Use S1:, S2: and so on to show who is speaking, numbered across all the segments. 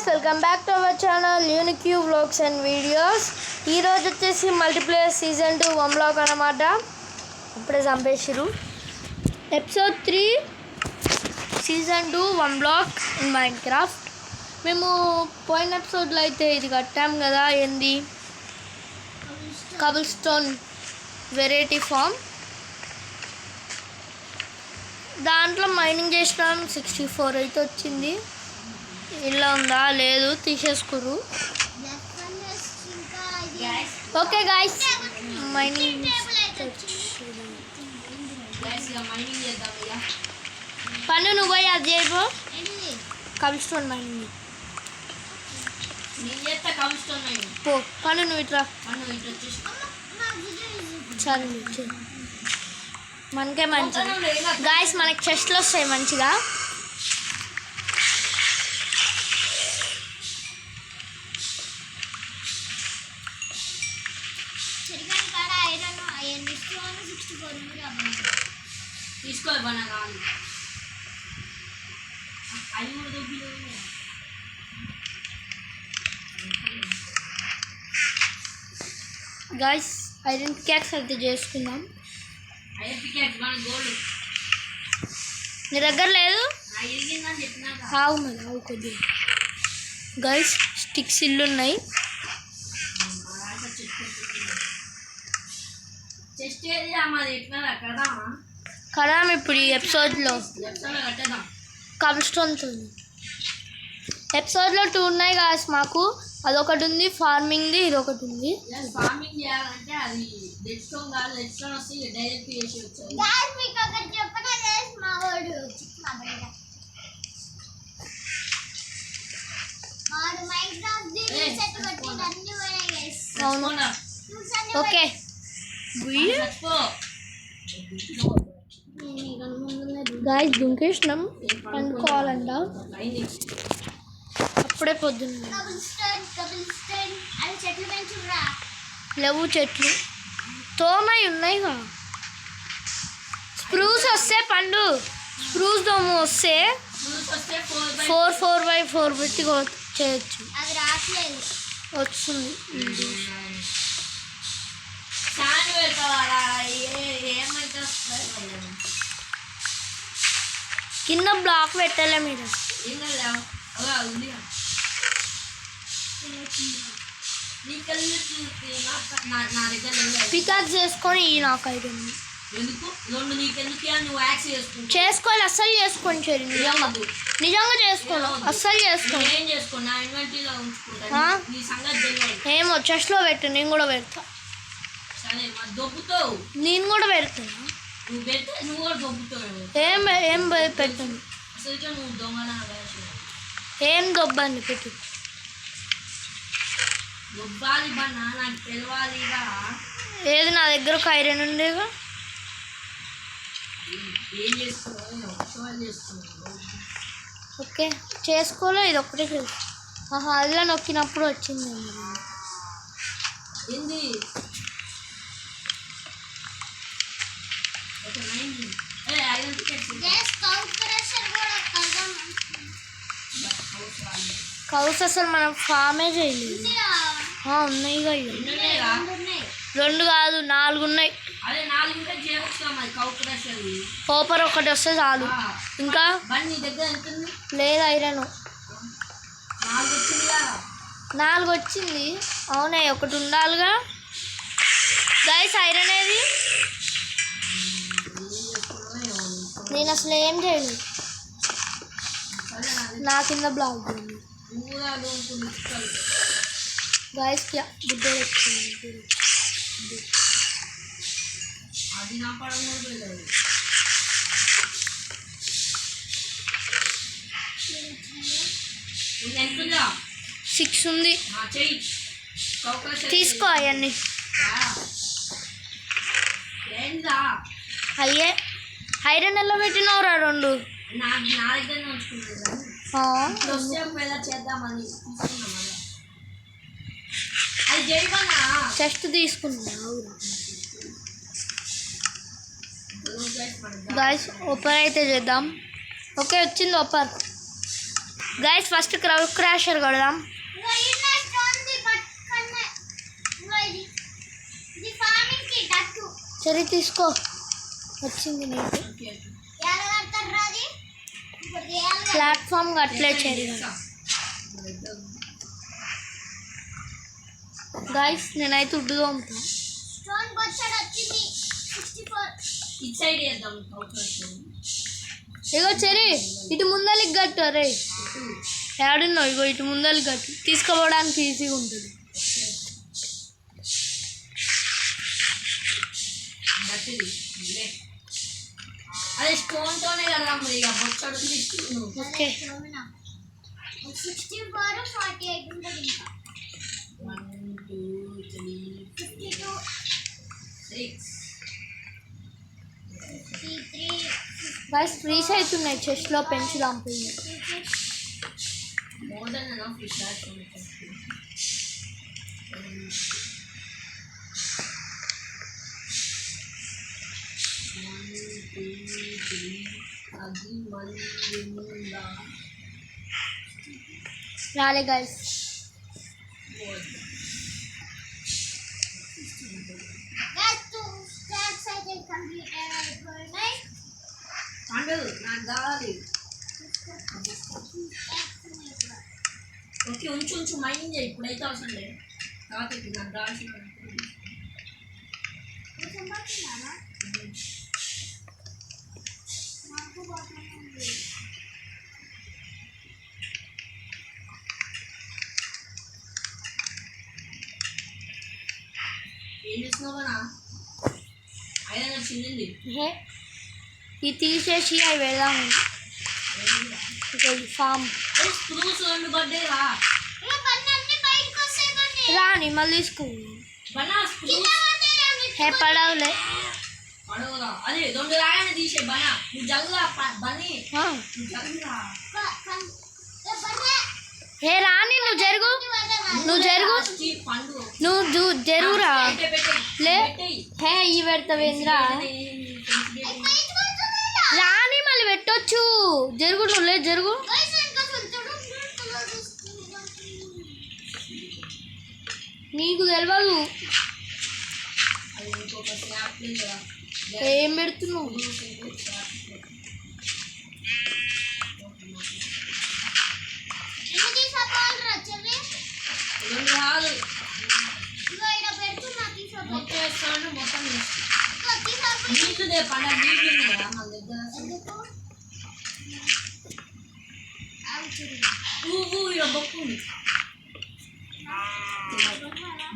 S1: guys, welcome back to our channel Unique Vlogs and Videos. ఈ రోజు వచ్చేసి multiplayer season 2 1 block అన్నమాట. ఇప్పుడే చంపేసిరు. Episode 3 season 2 1 block in Minecraft. మేము పోయిన ఎపిసోడ్లో అయితే ఇది కట్టాం కదా, ఏంది కబుల్ స్టోన్ వెరైటీ ఫామ్. దాంట్లో మైనింగ్ చేసినాం. 64 అయితే వచ్చింది. ఇలా ఉందా లేదు తీసేసుకురు. ఓకే గాయస్, మైనింగ్ పన్ను నువ్వు పోయి అది చేయబో. కబుల్ స్టోన్ మైనింగ్ పో. పన్ను నువ్వు ఇట్లా చదువు మనకే మంచిది గాయస్. మనకి చెస్ట్లు వస్తాయి మంచిగా. గాయస్ ఐరన్ పికాక్స్ అయితే చేసుకుందాం. నీ దగ్గర లేదు? ఆవు మరి ఆవు కొద్దిగా. గైస్ స్టిక్స్ ఇల్లు ఉన్నాయి కదా. ఇప్పుడు ఈ ఎపిసోడ్లో కబుల్ స్టోన్తో ఎపిసోడ్లో 2 ఉన్నాయి గాయస్. మాకు అదొకటి ఉంది, ఫార్మింగ్ది ఇది ఒకటి ఉంది.
S2: ఫార్మింగ్ చేయాలంటే అది డెడ్ స్టోన్ కాదు, డెడ్ స్టోన్ వస్తే డైరెక్ట్ చేసి వచ్చాయి.
S1: Okay guys దుంకేసినాం. పండుకోవాలంట అప్పుడే పొద్దున్న. లేవు చెట్లు తోమై ఉన్నాయిగా. స్ప్రూస్ వస్తే పండు, స్ప్రూస్ దోమ వస్తే 4x4 పెట్టి చేయొచ్చు. వస్తుంది. కింద బ్లాక్ పెట్టాలే మీరు. పికాక్స్ చేసుకొని ఈ నాకు ఐటమ్ చేసుకోవాలి. అస్సలు చేసుకోండి చెరి, నిజంగా చేసుకోను. అస్సలు చేసుకోను. ఏమో చెస్ట్లో పెట్టు, నేను కూడా పెడతా. నేను కూడా పెడతాను. ఏం పెట్టాను. ఏం దొబ్బండి పెట్టు. ఏది నా దగ్గర ఒక ఐరన్ ఉండేగా. ఓకే చేసుకోలే, ఇది ఒక్కటే చేసు. అదిలా నొక్కినప్పుడు వచ్చింది. కౌస్ అసలు మనం ఫామే చేయలేదు. ఉన్నాయి 2 కాదు 4 ఉన్నాయి. కోపర్ ఒకటి వస్తే చాలు. ఇంకా లేదు ఐరన్ 4 వచ్చింది. అవునాయి ఒకటి ఉండాలిగా. గైస్ ఐరన్ ఏది? నేను అసలు ఏం చేయలేదు. నా కింద బ్లాక్ ఉంది గైస్. బుద్ధ వచ్చింది.
S2: అది నా పడలేదు.
S1: 6 ఉంది. తీసుకో అవన్నీ. అయ్యే ఐరన్ ఎలా పెట్టినవురా 2? చెస్ట్ తీసుకున్నా గాయస్. ఓపెన్ అయితే చేద్దాం. ఓకే వచ్చింది ఓపెన్. గైస్ ఫస్ట్ క్రౌడ్ క్రాషర్ కొడదాం. సరే తీసుకో, వచ్చింది నీకు. ప్లాట్ఫామ్ అట్లే చెరి. గైస్ నేనైతే ఉడ్డుగా ఉంటాను. ఇగో చెరి ఇటు ముందలికి గట్టు. అరే ఏడున్నావు? ఇగో ఇటు ముందలికి గట్టు, తీసుకోవడానికి ఈజీగా ఉంటుంది.
S2: అదే స్టోన్ తోనే కదా ఇక బొచ్చడు.
S1: ఓకే
S3: 64 48 ఉంటుంది. ఇంకా
S2: 1 2 3
S3: 52
S2: 6
S3: 53
S1: గైస్ ఫ్రీస్ అవుతున్నాయి, చెస్ట్లో పెంచుదాం పోయి.
S2: More than enough is that. 1 2 3 అది 1
S1: రాలే guys.
S3: that's two stacks I can complete for night.
S2: పండు నాకు కావాలి. ఓకే ఉంచు ఉంచు, మైండ్ చేయి. ఇప్పుడైతే అవసరం లేదు, కాబట్టి నాకు కావాల్సిన ఏం చేస్తున్నావు కదా. అయినా నాకు చిన్నింది.
S1: ఇది తీసేసి అవి వెళ్దాము. ఫామ్
S2: స్క్రూస్ 2 బర్త్డే రా.
S1: రాని మళ్ళీ తీసుకో.
S2: బనా స్క్రూస్
S1: హే పడవలే
S2: పడవరా. అదే 2 రాయని తీసే బనా. నువ్వు జల్లురా బని, నువ్వు జల్లురా.
S1: హే రాని నువ్వు జరుగు, నువ్వు జరుగు,
S2: పండు
S1: నువ్వు జరుగురా. లే హే ఈ పెడతావేంద్రా. రాని మళ్ళీ పెట్టొచ్చు. జరుగు నువ్వు, లే జరుగు. నీకు తెలియదు ఏం పెడుతున్నావు.
S2: రాదు మొత్తం వేస్తాను. మొత్తం నీళ్ళుదే పండుగ నీళ్ళు కదా మన దగ్గర. ఇలా బొక్కుంది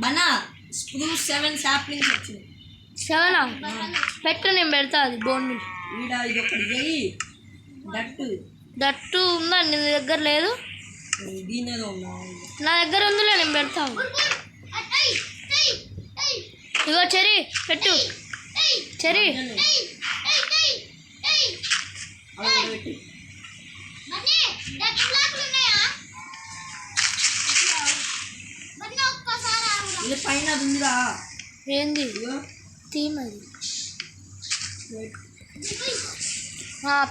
S2: బనా. స్ప్రూస్ 7 సాప్లింగ్స్ వచ్చింది.
S1: 7 పెట్టు, నేను పెడతా. అది బోండి
S2: ఈడ ఇది ఒకటి చెయ్యి.
S1: దట్టు ఉందా నీ దగ్గర? లేదు,
S2: దీనిలో ఉన్నా.
S1: నా దగ్గర ఉందిలే, నేను పెడతాను. ఇగో చెరి పెట్టు. చెరి
S2: ఇది పైన ఉందిరా.
S1: ఏంది థీమ్ అది?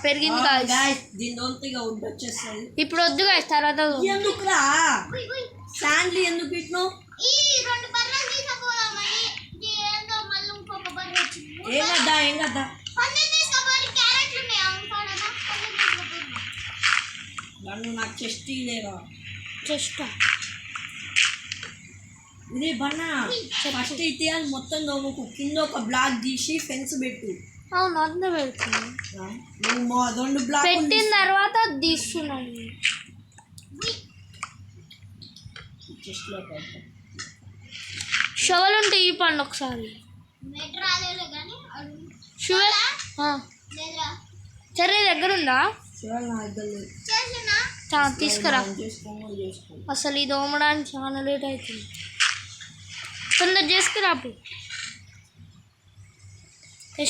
S1: పెరిగింది కాదు.
S2: దీని దొంతిగా వచ్చేస్తుంది.
S1: ఇప్పుడు వద్దు కాదు, తర్వాత
S2: ఎందుకురా శాండ్లీ ఎందుకు పెట్టినావు? ఏం కదా ఏం కదా నన్ను నాకు చెస్ట్ లేరా.
S1: చెస్ట్
S2: ఇది బన్నా ఫస్ట్ అయితే అది మొత్తం నువ్వు కింద ఒక బ్లాక్ తీసి ఫెన్స్ పెట్టు.
S1: అవును అంతా పెడుతున్నాను.
S2: నువ్వు 2 బ్లాక్
S1: పెట్టిన తర్వాత తీస్తున్నాను.
S2: చెస్ట్లో
S1: షవల్ ఉంటే ఈ పండు ఒకసారి. షువల్ సరే దగ్గర ఉందా? తీసుకురా. అసలు ఇది తోమడానికి చాలా లేట్ అవుతుంది. తొందర చేసుకురా. అప్పుడు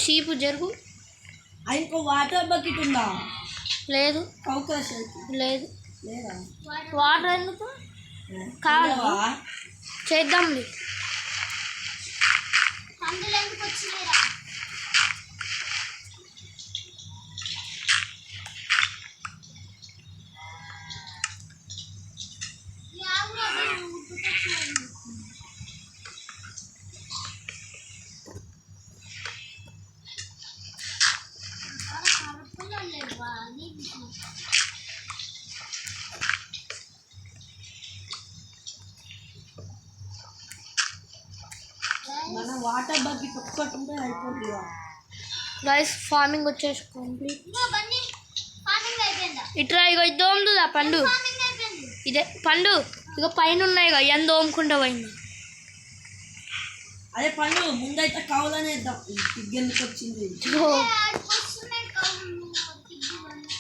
S1: షీపు జరుగు.
S2: ఇంకో వాటర్ బకెట్ ఉందా?
S1: లేదు. లేదు. వాటర్ ఎందుకు కావాలా? చేద్దాంలే.
S2: వాటర్ బకెట్ ఒక్కటి ఉంటే అయిపోతుంది
S1: గైస్ ఫార్మింగ్ వచ్చేసి కంప్లీట్.
S3: ఇంకో బన్నీ ఫార్మింగ్ అయిపోయిందా?
S1: ఇట్రా ఇగో ఇది దోముతుందా పండు?
S3: ఫార్మింగ్ అయిపోయింది.
S1: ఇదే పండు ఇక పైన ఉన్నాయి ఇక ఎంత దోముకుంటా పోయింది.
S2: అదే పండు ముందైతే కావాలనే ఇద్దాం. ఎందుకు వచ్చింది
S1: ఓ
S3: ఆడికి వస్తున్నాయి కౌలు.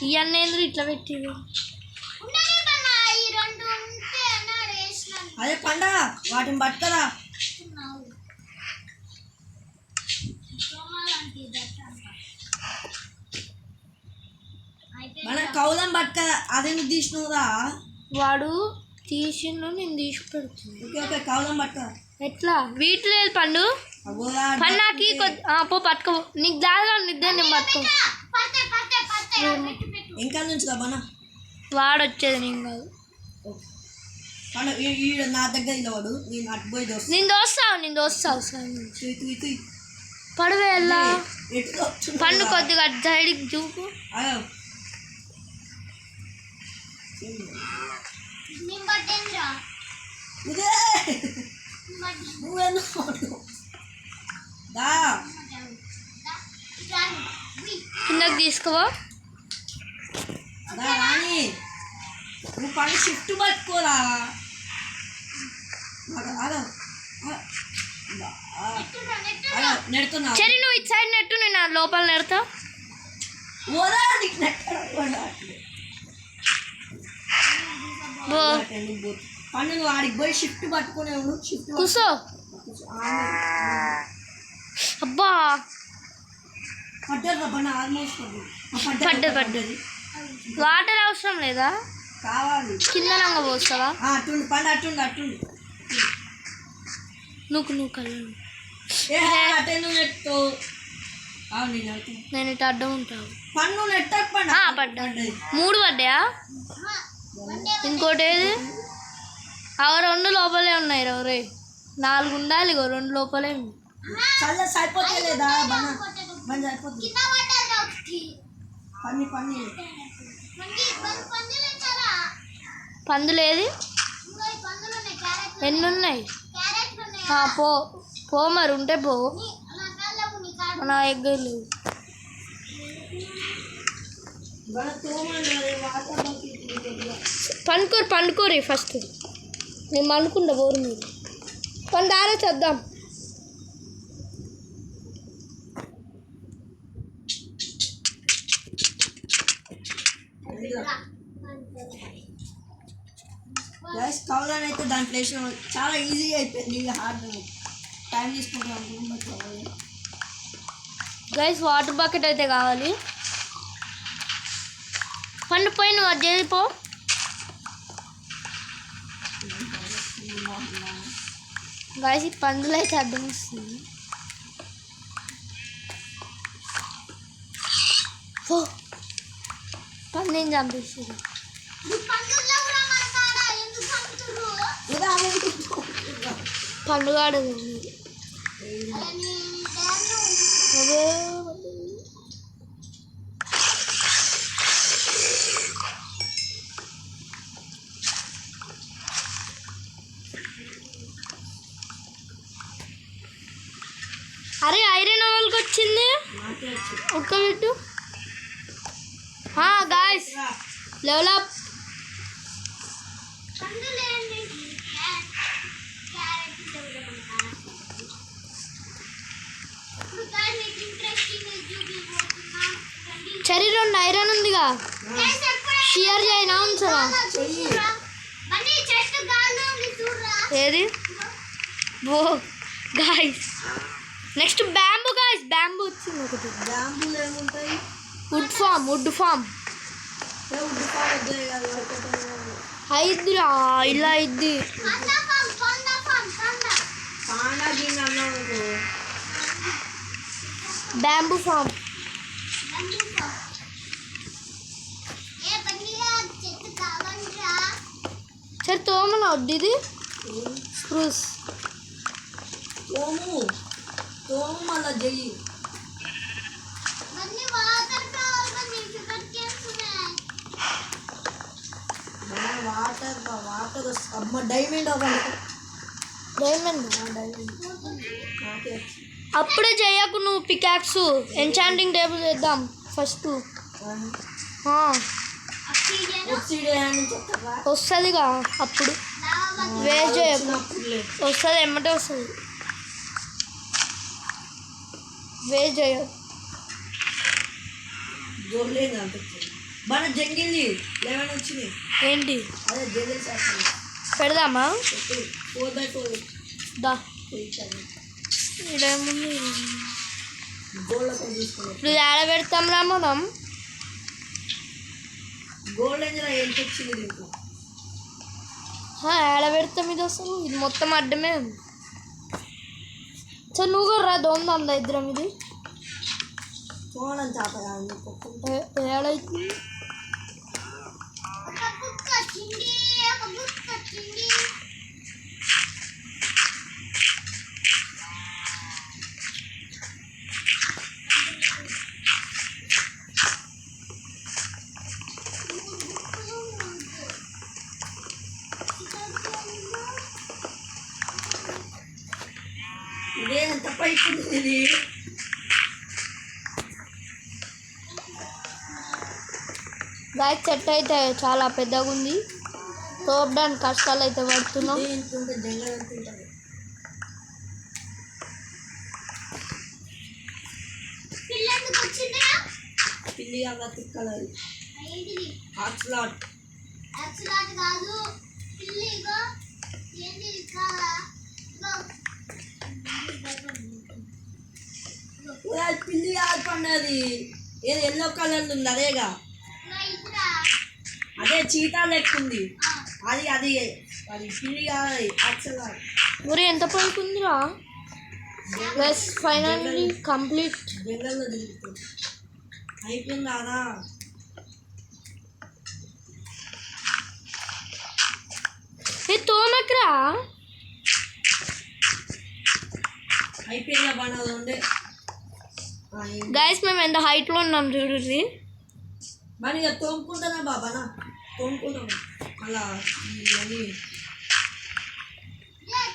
S1: ఇవన్నీ ఏంద్రు ఇట్లా పెట్టి
S3: ఉండని బన్నా ఈ రెండు ఉంటే అన్నాడు వేసినాను.
S2: అదే పండ వాటిని పట్టుకరా. మన కౌలం పట్టుకరా. అదెందుకు తీసినవురా?
S1: వాడు తీసిండు నేను తీసి పెడుతుంది.
S2: ఓకే ఓకే కౌలం పట్టుకరా.
S1: ఎట్లా వీటి లేదు పండు
S2: అగోరా
S1: పన్నాకి పో పట్టుకో నీకు దాగా నిద్ర నేను పట్టుకో.
S3: పట్టే పట్టే పట్టే పెట్టు పెట్టు.
S2: ఇంకా నుంచి రా బనా.
S1: వాడు వచ్చేది నేను కాదు.
S2: పండు ఈడ నా దగ్గర ఇలా వాడు నేను అటు పోయి దోస్తాను.
S1: నేను దోస్తావు
S2: ఇటు ఇటు
S1: పడవే ఎలా
S2: ఎటు వస్తున్నావు?
S1: పండు కొద్దిగా అటు సైడ్కి చూపు.
S2: అయ్యో
S3: నేను పట్టేంద్రా
S2: ఇదే నువ్వెందుకు దా
S1: కిందకి తీసుకోవా.
S2: దా రాని నువ్వు పండు షిఫ్ట్ పట్టుకోరా. నెడుతున్నా
S1: సరే నువ్వు ఇటు సైడ్ నెట్టు నేను ఆ లోపల నెడతా.
S2: ఓరా నీకు నెట్టాడు
S1: బో
S2: పండు నువ్వు ఆడికి పోయి షిఫ్ట్ పట్టుకునే షిఫ్ట్
S1: కూసో. అబ్బా
S2: పడ్డది పన్న ఆల్మోస్ట్
S1: పడ్డది. వాటర్ అవసరం లేదా?
S2: కావాలి
S1: కింద నంగ పోస్తావా?
S2: అట్టుండి పండు అట్టుండి
S1: నువ్వు కళ్ళు
S2: అటే నువ్వు నెట్టు.
S1: నేను ఇటు అడ్డం ఉంటావు.
S2: పన్ను నెట్టకు
S1: పడ్డా 3 పడ్డాయా? ఇంకోటి ఏది? అవి 2 లోపలే ఉన్నాయి రే. 4 ఉండాలి ఇగో 2 లోపలే ఉంది.
S2: చల్ల సరిపోతే లేదా బంద్ సరిపోతుంది.
S3: కింద పడ్డది ఒకటి.
S2: పన్ని
S1: పందులు ఏది?
S3: ఇంకో ఈ పందులు ఉన్నాయి. క్యారెట్
S1: ఎన్ని ఉన్నాయి?
S3: క్యారెట్లు ఉన్నాయి.
S1: పో మరి ఉంటే పో.
S3: నా కాళ్ళకు నీ కాడు.
S1: నా ఎగ్గలు లేవు. పండుకోరి ఫస్ట్. నేను అనుకుంటా బోరు మీరు పండారా చేద్దాం.
S2: కావాలని అయితే దాంట్లో వేసిన చాలా ఈజీగా అయిపోయింది. హార్డ్ టైం తీసుకుంటాం.
S1: గైస్ వాటర్ బకెట్ అయితే కావాలి. పండు పోయి నువ్వు అది చేసిపో. గైస్ ఈ పండులో అయితే అడ్డం వస్తుంది. పండు ఏం చంపేస్తుంది.
S3: ఈ పందుల్లో కూడా మన కాడ ఎందుకు చంపుతుర్రు?
S1: పండుగాడు
S3: అలా నీ డ్యాన్ను
S1: అదే అరే ఐరన్ వాళ్ళకి వచ్చింది. ఉడకబెట్టు. Guys level up.
S3: పందులేండి క్యారెట్ ఇప్పుడు కాదు నీకు ఇంట్రెస్టింగ్ చూపిపోతున్నా.
S1: చరి 2 ఐరన్ ఉందిగా షేర్ చేయనా ఉంచరా?
S3: బన్నీ చెట్టు గాల్లో ఉంది చూడరా.
S1: ఏది? ఓ guys next bamboo. Guys bamboo వచ్చింది ఒకటి.
S2: బ్యాంబూలు ఏముంటాయి?
S1: వుడ్ ఫామ్ అయిద్దిరా ఇలా అయిద్ది. బ్యాంబూ ఫామ్ సరే తోమన వద్దు. ఇది స్ప్రూస్
S2: తోము మళ్ళా చెయ్యి. వాటర్ అమ్మ డైమండ్ అవ్వాలి.
S1: డైమండ్
S2: నాకే వచ్చింది.
S1: అప్పుడే చేయకు నువ్వు పికాక్స్ ఎన్చాంటింగ్ టేబుల్ చేద్దాం ఫస్ట్
S3: Obsidian.
S2: Obsidian నుంచి వస్తుందా?
S1: వస్తుందిగా అప్పుడు
S3: Lava.
S1: వేస్ట్ చేయకు
S2: వచ్చినప్పుడులే.
S1: వస్తుంది ఎమ్మటే వస్తుంది వేస్ట్ చేయకు
S2: దొరలేదు అంత వచ్చింది. మన జంగిల్ని 11 వచ్చినాయి.
S1: ఏంటి
S2: అదే జంగిల్ శాస్త్రం
S1: పెడదామా
S2: 4x4
S1: దా
S2: ఇచ్చాను.
S1: ఇదేముంది
S2: గోల్డ్తో తీసుకున్నాం.
S1: ఇప్పుడు ఏడ పెడతాంరా మనం
S2: గోల్డ్ ఇందులో ఎంత వచ్చింది నీకు?
S1: ఏడ పెడతాం ఇది అసలు ఇది మొత్తం అడ్డమే ఉంది సో నువ్వు కూడా రా దోందా ఇద్దరం ఇది
S2: చూడండి చాప
S1: ఏడైతుంది
S3: ఒక బుక్ వచ్చింది. ఒక బుక్ వచ్చింది.
S2: ఇదే ఎంత పైపు ఇది.
S1: గాయ సెట్ అయితే చాలా పెద్దగా ఉంది తోపడానికి కష్టాలు అయితే పడుతున్నాం
S2: ఇదే ఎంత ఉంటుంది జంగల్ ఎంత ఉంటుంది.
S3: పిల్ల ఎందుకు వచ్చిందా?
S2: పిల్లి అలా తిక్కలది
S3: ఏంటిది?
S2: హాట్స్లాట్.
S3: యాక్సిడెంట్ కాదు. పిల్లి ఇగో. ఏంటి కాదా?
S2: పిల్లి ఆడుకున్నది ఏది ఎల్లో కలర్ ఉంది అదేగా
S3: ఇట్లా.
S2: అదే చీతా లెక్క ఉంది. అది అది అది పిల్లి కాదు హాట్స్లాట్.
S1: మరి ఎంత పైకి ఉందిరా ప్లస్ ఫైనల్లీ కంప్లీట్
S2: జంగల్లో తిరుగుతుంది. అయిపోయింది అదా
S1: ఏ తోమక్రా
S2: అయిపోయిందా బాగా ఉండే
S1: గైస్ మేము ఎంత హైట్లో ఉన్నాం చూడండి
S2: మరి ఇక తోముకుంటానా బాబానా తోముకుంటాం అలా ఇవన్నీ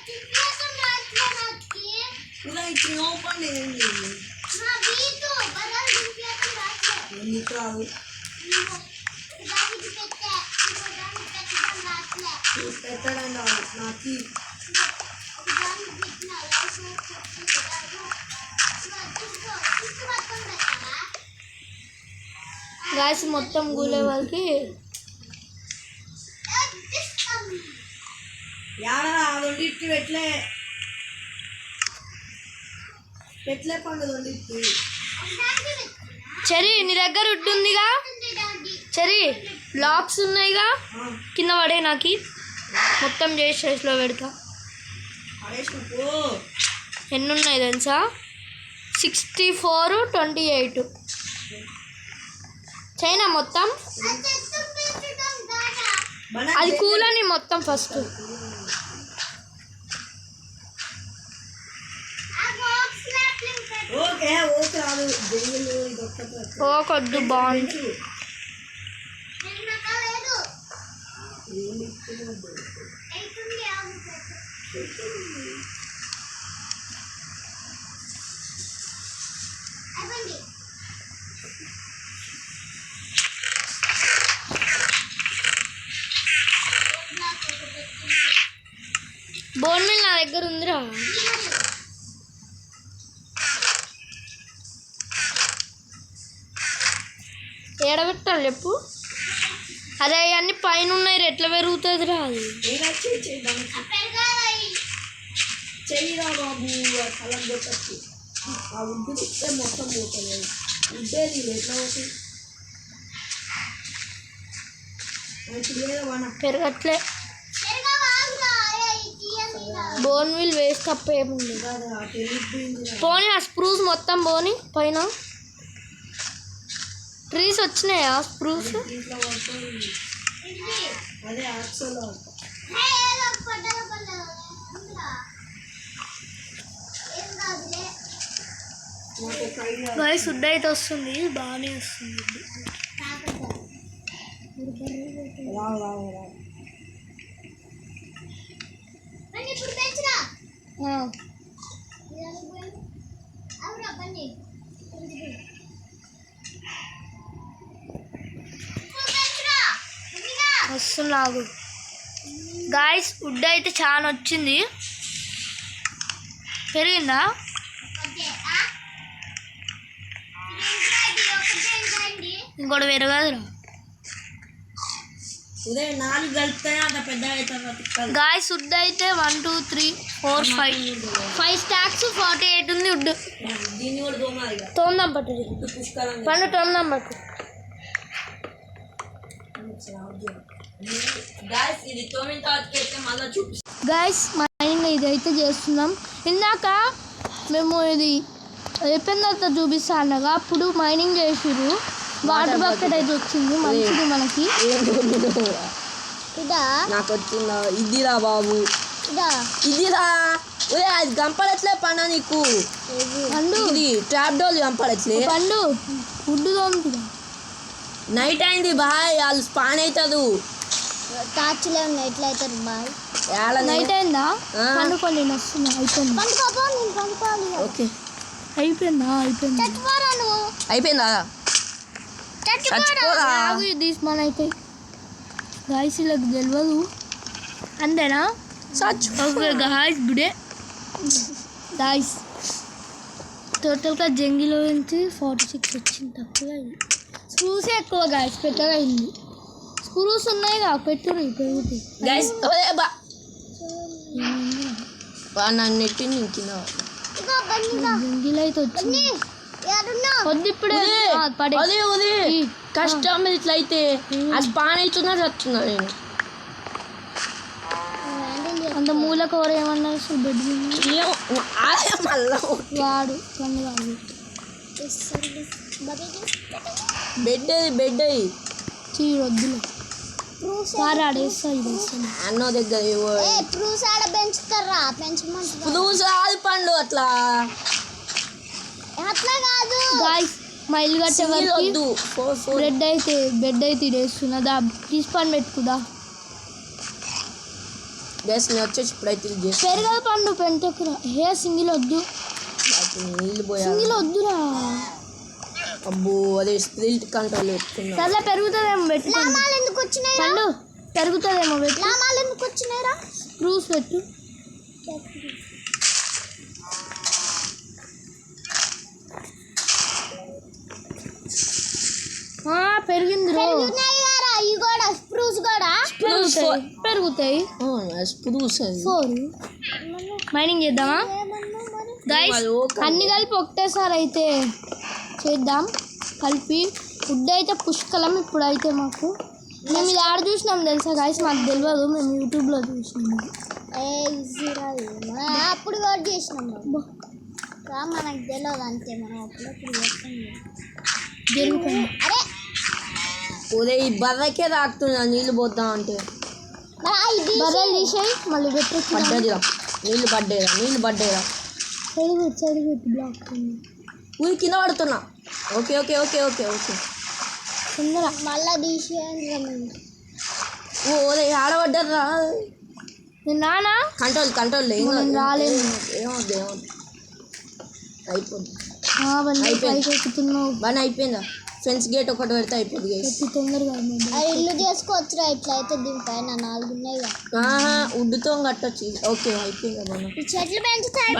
S3: తిప్పేసం రాట్లే నాకి.
S2: ఇలా ఇచ్చి ఓపెన్ ఏంది
S3: నా వీటు బదల్ తిప్పేసం రాట్లే.
S2: ఎందుకు రాదు
S3: దానికి పెట్టే. దానికి పెట్టడం రాట్లే.
S2: పెట్టడం రాదు నాకు
S3: దానికి పెట్టిన లైఫ్ చెప్తున్నాను. పట్టుకొని పెట్టాలా?
S1: గాయస్ మొత్తం కూలే వాళ్ళకి
S2: యాడా రెండింటి పెట్టలే పెట్టలే పండుగ రెండింటి
S1: చెరి నీ దగ్గర ఉంటుందిగా చెరి బ్లాక్స్ ఉన్నాయిగా కింద పడే నాకు మొత్తం చేసి చేసిలో పెడతా
S2: పడేసినప్పుడు
S1: ఎన్ని ఉన్నాయి తెలుసా 64 28 చైనా మొత్తం అది కూలని మొత్తం ఫస్ట్
S2: ఓకే ఓకే రాదు జంగిల్ ఇది ఒక్కటే
S1: ఓ కొద్దు బాగుంది
S2: ఏమి ఇస్తున్నది
S1: బోన్ మిల్ నా దగ్గర ఉందిరా ఏడబెట్టాలి చెప్పు అదే అవన్నీ పైన ఉన్నాయి ఎట్లా పెరుగుతుందిరా అది
S2: ఏనా చెయ్యిరా బాబు కలం పెట్టచ్చు ఆ ఉడ్డు తిప్పితే మొత్తం పోతుంది ఉడ్డేది ఎట్లా పోతుంది ఇప్పుడు లేదా వన
S1: పెరగట్లే బోన్ మిల్ వేస్ట్ తప్ప ఏముంది
S2: వెళ్ళిపోయింది
S1: పోనీ ఆ స్ప్రూస్ మొత్తం పోనీ పైన ట్రీస్ వచ్చినాయా స్ప్రూస్
S2: ఇంట్లో పడుతుంది అదే యాక్సోలో నాకు ఒక ఐడియా
S1: గాయస్ ఫుడ్ అయితే వస్తుంది బాగానే వస్తుంది
S2: రావు రావు రావు
S3: ఇప్పుడు పెంచురా. అవునా బన్నీ
S1: వస్తున్నాగు గాయస్ వుడ్ అయితే చాలా వచ్చింది. పెరిగిందా? ఇంకోటి పెరగదురా.
S2: ఉదయం 4 కలిపితేనే అంత పెద్దగా అవుతుంది.
S1: గాయస్ వుడ్ అయితే 1 2 3 4 5 స్టాక్స్ 48 ఉంది వుడ్.
S2: దీన్ని కూడా తోమాలి ఇక.
S1: తోందాం పట్టు
S2: పుష్కలంగా
S1: పండు తోందాం పట్టు.
S2: గాయస్ ఇది తోమిన తర్వాత అయితే మళ్ళీ చూపిస్తాం.
S1: గాయస్ మైనింగ్ ఇదైతే చేస్తున్నాం. ఇందాక మేము ఇది అయిపోయిన తర్వాత చూపిస్తా అన్నగా అప్పుడు మైనింగ్ చేసిర్రు. వాటర్ బకెట్ అయితే వచ్చింది మంచిది మనకి.
S3: ఇదా
S2: నాకు వచ్చిందా? ఇదిరా బాబు,
S3: ఇదా
S2: ఇదిరా. అది గంపడట్లే పన్నా నీకు.
S1: పండు
S2: ఇది ట్రాప్ డోల్ గంపడట్లే.
S1: పండు వుడ్ తోముతుందా?
S2: నైట్ అయింది బాయ్, వాళ్ళు స్పాన్ అవుతారు.
S3: టార్చ్లే ఉన్నాయి ఎట్లయితారు బాయ్.
S1: నైట్ అయిందా?
S2: ఆ.
S1: పండుకోండి నేను వస్తున్నా. అయిపోయింది.
S3: పండుకోపో నేను పండుకోవాలి.
S2: ఓకే
S1: అయిపోయిందా? అయిపోయింది.
S3: చచ్చిపోరా నువ్వు
S2: అయిపోయిందా? చచ్చిపోరా.
S1: తీసుమని అయితే గాయస్ వీళ్ళకి తెలియదు అంతేనా? ఓకే గాయస్ గుడే గాయస్ టోటల్గా జంగిలో నుంచి 46 వచ్చింది. తక్కువ స్క్రూసే ఎక్కువ గాయస్ పెద్దగా అయింది. స్క్రూస్ ఉన్నాయిగా పెట్టురు పెరుగుతాయి.
S2: గైస్ నన్ను నెట్టింది కింద.
S3: ఇగో బన్నీగా
S1: జంగిల్ అయితే వచ్చింది.
S3: యాడున్నా
S1: వద్దు ఇప్పుడే పడే
S2: కష్టం ఇట్లా అయితే. ఆ స్పాన్ అవుతున్నా చస్తున్నా నేను.
S1: అంత మూల కూర ఏమన్నా బెడ్
S2: మళ్ళా
S1: వాడు కన్ను కాదు.
S2: బెడ్ అది బెడ్ అయ్యి
S1: చీర వద్దులే వారాడేస్తా ఇది
S2: అన్నో దగ్గర
S3: ప్రూస్ ఆడ పెంచుతారా పెంచమంటారా
S2: పులుసు కాదు పండు అట్లా.
S3: అట్లా కాదు
S1: గాయస్ మా ఇల్లు కట్టే వరకు
S2: వద్దు.
S1: బెడ్ అయితే ఇడేస్తున్నా. దా తీసుకొని పెట్టుకుదా.
S2: గ్యాస్ నేను వచ్చేసి ఇప్పుడైతే ఇది చేసి
S1: పెరగదు పండు పెంటకురా. సింగిల్ వద్దు,
S2: నీళ్ళు పోయా.
S1: సింగిల్ వద్దురా.
S2: అబ్బో అదే స్ప్రిల్ట్ కంట్రోల్ పెట్టుకున్నా.
S1: సర్లే పెరుగుతుందేమో పెట్టుకోండి.
S3: లామాలు ఎందుకు వచ్చినాయి
S1: పండు పెరుగుతుందేమో పెట్టు.
S3: లామాలు ఎందుకు వచ్చినాయిరా
S1: ప్రూఫ్ పెట్టు. పెరిగింది రో.
S3: ఉన్నాయిరా ఇవి కూడా స్ప్రూస్ కూడా
S1: పెరుగుతాయి.
S2: స్ప్రూస్ అది
S1: 4 మైనింగ్ చేద్దామా గైస్? అన్ని కలిపి ఒకటేసారి అయితే చేద్దాం. కలిపి వుడ్ అయితే పుష్కలం. ఇప్పుడైతే మాకు మేము ఇది ఆడ చూసినాం తెలుసా గైస్? మాకు తెలియదు, మేము యూట్యూబ్లో చూసినాము.
S3: అప్పుడు వర్క్ చేసినాం మనకు తెలియదు అంతే. మనం అప్పుడప్పుడు
S1: జరుగుతుంది.
S3: అరే
S2: ఒరే ఈ బర్రకే రాకుతున్నా నీళ్ళు పోద్దాం అంటే.
S1: బర్రెలు తీసేయి మళ్ళీ పెట్టచ్చు.
S2: పడ్డదిరా నీళ్ళు పడ్డేరా.
S1: సైడ్ పెట్టి బ్లాక్
S2: ఊరి కింద పడుతున్నా. Okay okay okay okay okay
S1: తొందర
S3: మళ్ళా తీసేయండి.
S2: ఓరే ఆడబడ్డరా.
S1: నేను నానా
S2: కంట్రోల్
S1: నేను రాలేదు.
S2: ఏమవుద్ది అయిపోద్ది.
S1: పైకి ఎక్కుతున్నావు.
S2: బాగా అయిపోయిందా? ఫెన్స్ గేట్ ఒకటి పెడితే అయిపోద్ది.
S1: ఎత్తి తొందరగా
S3: ఇల్లు చేసుకోవచ్చురా ఇట్లా అయితే. దీనిపైన 4 ఉన్నాయి.
S2: ఉడ్డుతో కట్టొచ్చు. ఓకే అయిపోయిందా బాగా?
S3: ఈ చెట్లు పెంచుతాయి.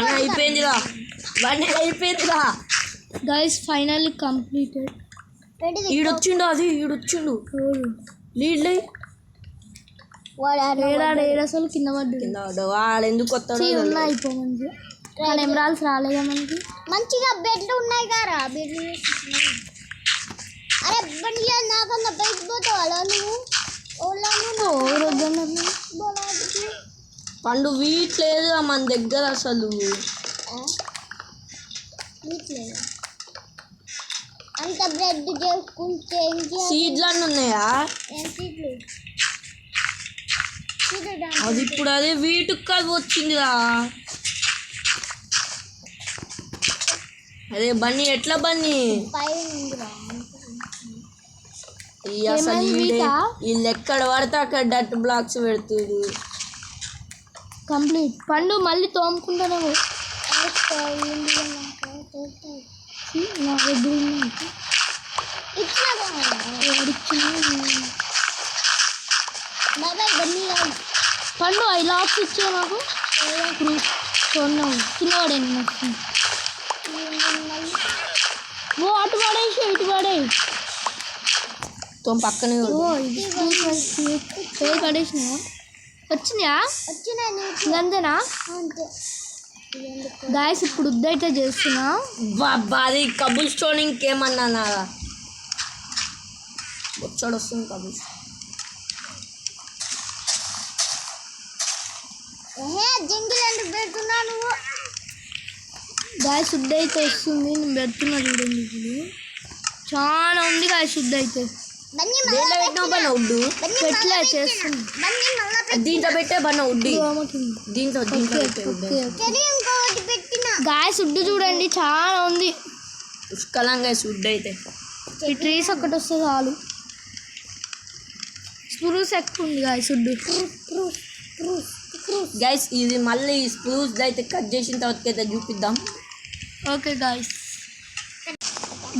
S2: అయిపోయిందిరా
S1: గైస్ ఫైనల్లీ కంప్లీటెడ్.
S2: ఈడొచ్చిండు లీడ్
S1: ఏడు అసలు కింద పడ్డాడు.
S2: వాడు ఎందుకు వస్తాడు?
S1: ఉన్నాయి అయిపోయింది. కానీ ఎమరాల్స్ రాలేదా మనకి?
S3: మంచిగా బెడ్లు ఉన్నాయి కదా బెడ్లు. అరే బండి నాకన్నా బయట పోతావు అలా నువ్వు.
S2: పండు వీట్ లేదు మన దగ్గర అసలు.
S3: అంత బ్రెడ్ చేసుకుంటే
S2: సీడ్లు అన్నీ ఉన్నాయా? అది ఇప్పుడు అదే వీటుకు కాదు వచ్చిందిరా. అదే బన్నీ ఎట్లా బన్నీ అసలు వీళ్ళు ఎక్కడ పడితే అక్కడ డట్ బ్లాక్స్ పెడుతుంది.
S1: కంప్లీట్. పండు మళ్ళీ తోముకుంటానేమో. పండు ఐ లాక్స్ ఇచ్చే నాకు కొన్నావు చిన్నవాడేంటి నాకు. ఓ అటు పడేసి ఇటు పడే.
S2: పక్కనే
S1: పడేసినా వచ్చినాయా? అంతేనా? గాయస్ ఇప్పుడు ఉద్దైతే చేస్తున్నా.
S2: అది కబుల్ స్టోన్ ఇంకేమన్నా వచ్చాడు వస్తుంది కబుల్ స్టోన్.
S1: గాయస్ శుద్ధ అయితే వస్తుంది. నేను పెడుతున్నా చూడండి. ఇప్పుడు చాలా ఉంది గాయస్ శుద్ధ అయితే. పెట్టలే చేస్తుంది.
S2: దీంట్లో పెట్టే బన్న ఉడ్డి. దీంట్లో
S1: గాయస్ ఉడ్డు చూడండి చాలా ఉంది.
S2: పుష్కలంగా ఉడ్డు అయితే
S1: ఈ ట్రీస్ ఒక్కటి వస్తే చాలు. స్ప్రూస్ ఎక్కువ ఉంది గాయస్ ఉడ్డు.
S2: గైస్ ఇది మళ్ళీ స్ప్రూస్ అయితే కట్ చేసిన తర్వాత అయితే చూపిద్దాం.
S1: Okay guys.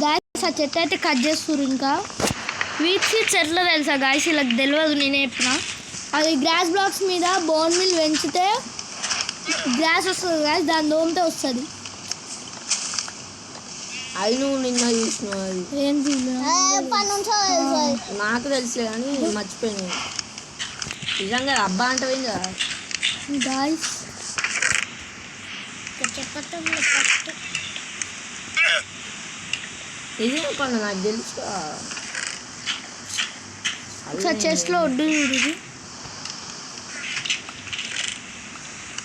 S1: గాయస్ ఆ చెట్టు అయితే కట్ చేస్తారు. ఇంకా వీట్ సీడ్స్ ఎట్లా తెలుసా గాయస్? ఇలా తెలియదు, నేనే చెప్పిన. అది గ్రాస్ బ్లాక్స్ మీద బోన్ మిల్ పెంచితే గ్రాస్ వస్తుంది గాయస్, దాని దోమతే వస్తుంది.
S2: అది నువ్వు నిన్న చూసినావు. అది
S1: ఏంటి
S2: నాకు తెలుసులే కానీ మర్చిపోయినాయి. నిజంగా అబ్బా అంటే కదా
S1: గాయస్.
S2: ఇది కొన్న నాకు తెలుసు.
S1: ఒకసారి చెస్ట్లో వడ్డు చూడు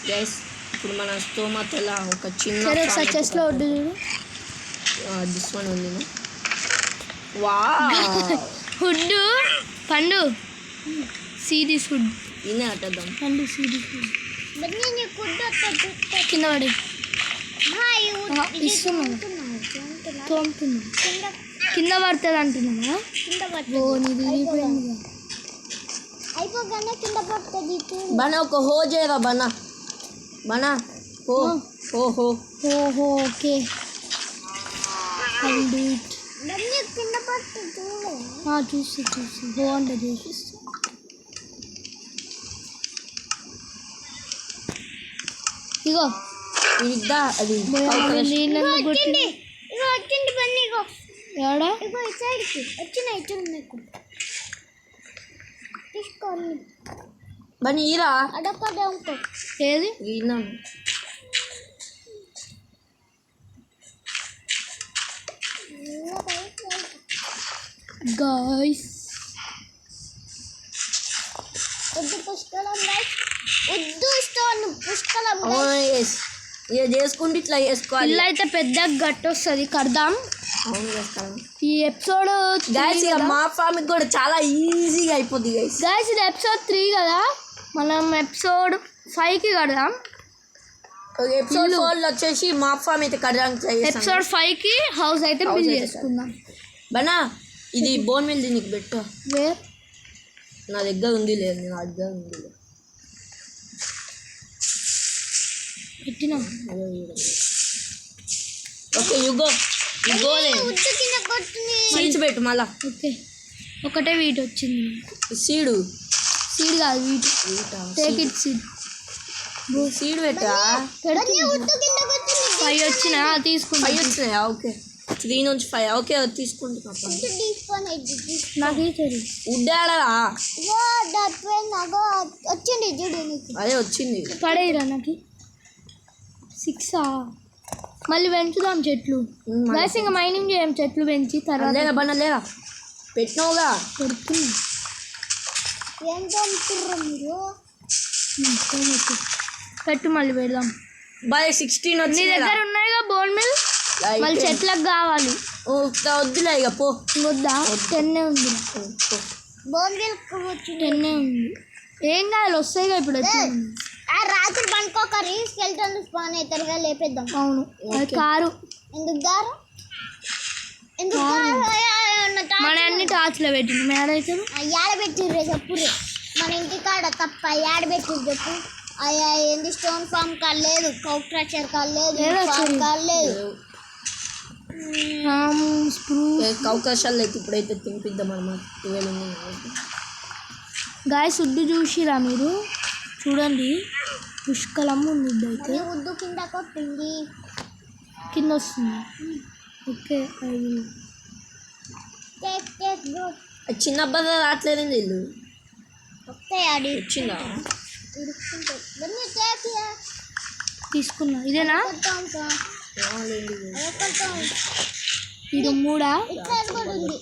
S2: గైస్. ఇప్పుడు మన స్తోమతలా ఒక చిన్న
S1: ఒకసారి చెస్ట్లో వడ్డు చూడు.
S2: దిస్ వన్ ఉంది. వా
S1: హుడ్డు పండు సీది ఫుడ్
S2: ఈయనే అట్టేద్దాం.
S1: పండు సీది ఫుడ్ కింద పడి ఇస్తున్నాను. తోముతున్నా కింద పడుతుంది అంటున్నా. ఓ నీది విరిగిపోయింది.
S2: బనా ఒక హో చేయరా బనా. బనా హో హో హో
S1: ఓహో ఓకే చూసి హో అంటే చూసి. ఇగో
S2: ఇద్దా అది
S1: ఏడా
S2: బని ఈరా
S1: ఏది
S2: ఈనా
S1: గాయ్స్.
S2: ఇక చేసుకుంటే ఇట్లా చేసుకోవాలి.
S1: ఇల్లు అయితే పెద్ద గట్టు వస్తుంది కడదాం.
S2: అవును చేస్తాను.
S1: ఈ ఎపిసోడ్
S2: గైస్ ఇక మా ఫార్మింగ్ కూడా చాలా ఈజీగా అయిపోద్ది గైస్.
S1: గైస్ ఇది ఎపిసోడ్ 3 కదా, మనం ఎపిసోడ్ 5కి కడదాం.
S2: ఎపిసోడ్ 4 వచ్చేసి మా ఫార్మ్ అయితే కడడానికి
S1: ఎపిసోడ్ 5కి హౌస్ అయితే బిల్డ్ చేసుకుందాం.
S2: బనా ఇది బోన్ మిల్ నీకు పెట్టు.
S1: వేర్
S2: నా దగ్గర ఉంది లేదు, నా దగ్గర ఉంది
S1: పెట్టినా.
S2: ఓకే యుగో సీడ్స్ పెట్టు మళ్ళా.
S1: ఓకే ఒకటే వీట్ వచ్చింది.
S2: సీడ్
S1: కాదు wheat. Take it seed.
S2: Seed పెట్టా.
S1: 5 వచ్చినా తీసుకుంటా.
S2: 5 వచ్చినాయా? ఓకే 3 నుంచి 5. ఓకే తీసుకుంటున్నా.
S1: నాకు
S2: ఉడ్డాడా
S3: వచ్చింది చూడు.
S2: అదే వచ్చింది.
S1: పడేయరా నాకు 6 మళ్ళీ పెంచుదాం చెట్లు. గైస్ ఇంకా మైనింగ్ చేయం చెట్లు పెంచి తర్వాత.
S2: లేదా బన్న లేదా పెట్టినావుగా
S1: పెడుతున్నా. పెట్టు మళ్ళీ పెడదాం.
S2: బాయ్ 16 వచ్చి
S1: నీ దగ్గర ఉన్నాయిగా బోన్ మిల్. మళ్ళీ చెట్లకు కావాలి.
S2: వద్దులే ఇక పో.
S1: వద్దా? 10 ఉంది. 10 ఉంది. ఏం కావాలి వస్తాయిగా ఇప్పుడు వచ్చి.
S3: రాత్రి పండుకోకరి స్కెల్టన్ స్పాన్ అవుతారుగా లేపేద్దాం.
S1: అవును అది కారు.
S3: ఎందుకు గారు
S1: మన అన్ని టార్చ్లో పెట్టింది మేడైతే.
S3: ఏడబెట్టిర్రే చెప్పుర్రే. మన ఇంటి కాడ తప్ప ఏడబెట్టిర్రు చెప్పు. అయ్యా ఏంది స్టోన్ ఫామ్ కాలేదు, కౌ క్రషర్ కాలేదు,
S1: లేదా
S3: ఫామ్
S1: చెరి?
S3: కాలేదు.
S2: అవకాశాలు లేదు. ఇప్పుడైతే తినిపిద్దాం అన్నమాట. 12
S1: గాయస్ ఉడ్డు చూసిరా మీరు? చూడండి పుష్కలం ఉంది ఉడ్డు అయితే.
S3: మరి ఉద్దు కింద కొట్టింది.
S1: కింద వస్తుంది. Okay
S3: take bro.
S2: చిన్న అబ్బాయి రావట్లేదు ఇల్లు
S3: వస్తాయి ఆడి
S2: వచ్చిందా?
S3: ఇరుక్కుంటాయి. దాన్ని టేక్
S1: తీసుకున్నా. ఇదేనా? ఇది 3
S3: ఇట్లా కూడా ఉంది.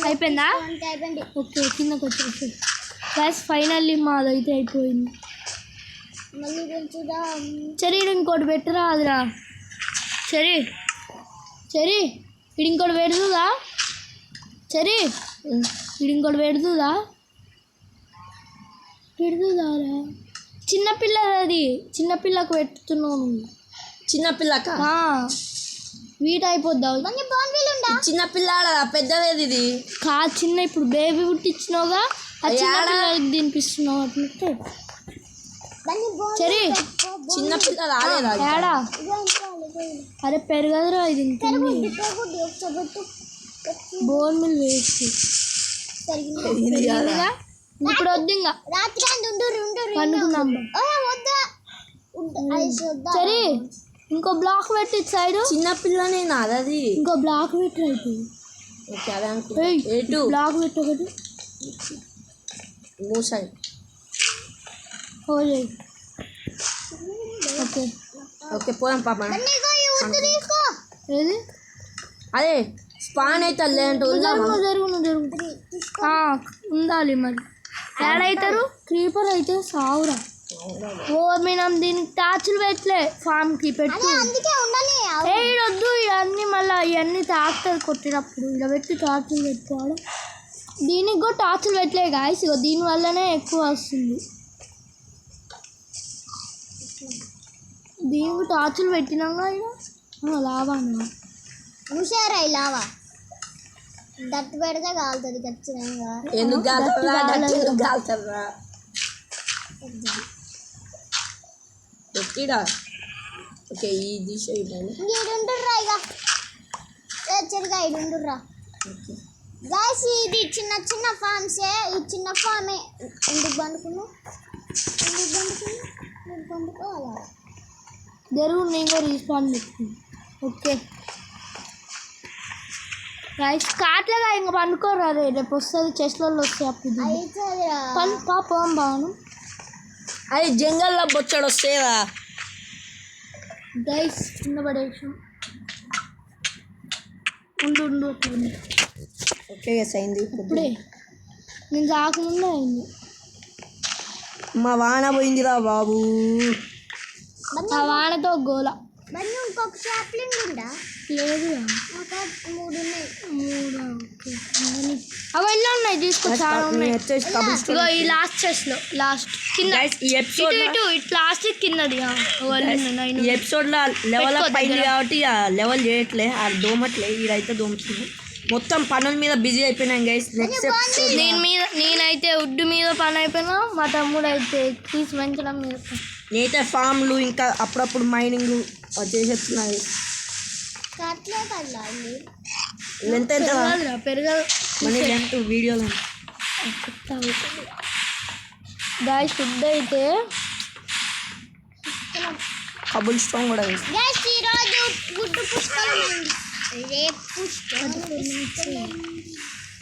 S1: అయిపోయిందా?
S3: అయిపోయింది.
S1: ఓకే కిందకి వచ్చేసి గ్యాస్ ఫైనల్లీ మాదైతే అయిపోయింది.
S3: మళ్ళీ పెంచుదాం.
S1: సరే ఇది ఇంకోటి పెట్టరా అదిరా. సరే సరే ఇది ఇంకోటి పెడుతుందా? సరే ఇది ఇంకోటి పెడుతుందా? పెడుతుందారా? చిన్నపిల్లది అది. చిన్నపిల్లకు పెట్టుతున్నావు నువ్వు.
S2: చిన్నపిల్లక
S1: వీట్ అయిపోద్దావు.
S2: చిన్నపిల్ల పెద్దదేది ఇది
S1: కాదు చిన్న. ఇప్పుడు బేబీ పుట్టించినావుగా ఆ చిన్నపిల్లలకి తినిపిస్తున్నావు అట్లా. సరే
S2: చిన్నపిల్ల రాలేదా?
S1: ఏడా? అరే పెరగదురా ఇది. Bone mill waste. ఇప్పుడు వద్దు ఇంకా పనుకున్నాం. సరే ఇంకో బ్లాక్ పెట్టి సైడ్.
S2: చిన్నపిల్లనే నాది.
S1: ఇంకో బ్లాక్ పెట్టి అయిపోయింది. బ్లాక్ పెట్టి ఒకటి
S2: మూసాయి.
S1: ఓకే
S2: ఓకే పోదాం పాప.
S1: ఏది?
S2: అదే స్పాన్ అయితే
S1: ఉండాలి మరి. ఏడవుతారు? క్రీపర్ అయితే సావురా. ఓ మనం దీనికి టార్చులు పెట్టలే ఫామ్కి పెట్టు. వద్దు ఇవన్నీ మళ్ళీ ఇవన్నీ తాకుతుంది కొట్టినప్పుడు. ఇలా పెట్టి టార్చులు పెట్టుకోవడం. దీనికి కూడా టార్చులు పెట్టలే గాయస్. ఇగో దీనివల్లనే ఎక్కువ వస్తుంది. దీనికి టార్చులు పెట్టినాక ఇక లావాను
S3: హుషారా లావా దట్టు పెడితే కాలుతుంది ఖచ్చితంగా.
S2: ఎందుకు కాలుతుందా? పెట్టిడా? ఓకే ఈ దిశ
S3: ఈడుంటుర్రా ఇక చెరుగా ఈడుంటుర్రా. గాయస్ ఇది చిన్న చిన్న ఫామ్సే. ఈ చిన్న ఫామే. ఎందుకు పండుకున్నావు? పండుకోవాలా?
S1: జరుగు నేను కూడా రీస్పాండ్ పెట్టుకున్నాను. ఓకే రైస్ కాట్లేగా ఇంకా పండుకోరా. రేపు వస్తుంది చెస్లలో వస్తాయి అప్పుడు పాపం బాను.
S2: అది జంగల్లో బొచ్చడు వస్తేదా
S1: గైస్ కింద పడేసాం. ఉండు
S2: ఓకే అయింది.
S1: ఇప్పుడే నేను రాకముందే అయింది.
S2: మా వాన పోయిందిరా బాబు.
S1: ఆ వానతో గోల.
S3: ఇంకొక చాప్లింగ్ ఉందా?
S1: లేదు
S3: 3 ఉన్నాయి.
S1: 3 ఓకే. అవి ఎలా ఉన్నాయి తీసుకో. చాలా ఉన్నాయి. ఇగో ఈ లాస్ట్ చెస్లో లాస్ట్ కింద ఇటు లాస్ట్ కిందది.
S2: ఈ ఎపిసోడ్ లో లెవెల్ అప్ అయింది కాబట్టి లెవెల్ చేయట్లే. దోమట్లే. ఈడైతే దోమట్లేదు. మొత్తం పనుల మీద బిజీ అయిపోయినాం గైస్. నెక్స్ట్ ఎపిసోడ్
S1: నేనైతే ఉడ్డు మీద పని అయిపోయినా. మా తమ్ముడు అయితే తీసి పెంచడం మీద.
S2: నేనైతే ఫామ్లు ఇంకా అప్పుడప్పుడు మైనింగ్ చేసేస్తున్నాయి. లెంత్ ఎంత
S1: పెరగదు
S2: మనీ లెంత్ వీడియోలో
S1: గాయస్. ఫుడ్ అయితే
S2: కబుల్ స్టోన్ కూడా
S3: ఈరోజు గుడ్డు పుష్కలమైంది.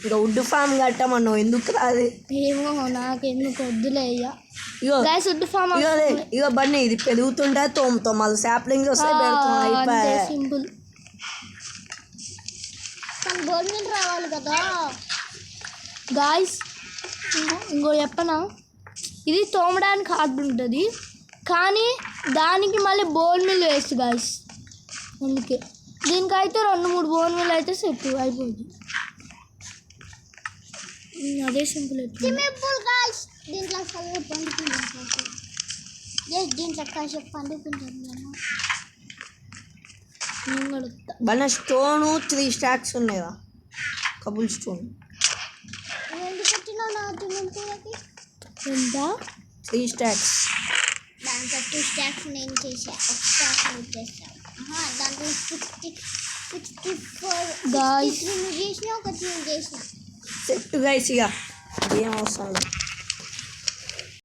S2: ఇంకా వుడ్ ఫామ్ కట్టమన్నావు ఎందుకు రాదు?
S1: ఏమో నాకు ఎందుకు వద్దులే.
S2: ఇగో
S1: గాయస్ వుడ్ ఫామ్
S2: ఇగో బన్నీ ఇది పెరుగుతుంటే తోముతాం. మళ్ళీ శాప్లింగ్స్ వస్తే పెడతాం. అయిపోయి
S1: సింపుల్.
S3: గవర్నమెంట్ రావాలి కదా
S1: గాయస్. ఇంకో చెప్పనా, ఇది తోమడానికి హార్డ్ ఉంటుంది కానీ దానికి మళ్ళీ బోన్ మిల్ వేస్ట్ గాయస్. అందుకే దీనికైతే 2-3 బోన్ మిల్ అయితే సెట్ అయిపోయింది. అదే సింపుల్ అయిపోయింది.
S3: దీంట్లో దీంట్లో కాసేపు పండుకుంటాను.
S2: బన్న స్టోను 3 స్టాక్స్ ఉన్నాయిరా. కబుల్ స్టోన్
S3: ఎందుకు పెట్టినా నా
S1: ఎంత
S2: 3 stacks.
S3: దాంట్లో 2 స్టాక్స్ నేను చేసా, ఒక స్టాక్ నువ్వు చేసావు. దాంట్లో 64
S1: Guys.
S3: 63 నువ్వు చేసినా, ఒక 3 చేసిన.
S2: సెట్ గైస్ ఇక ఏం అవసరం లేదు.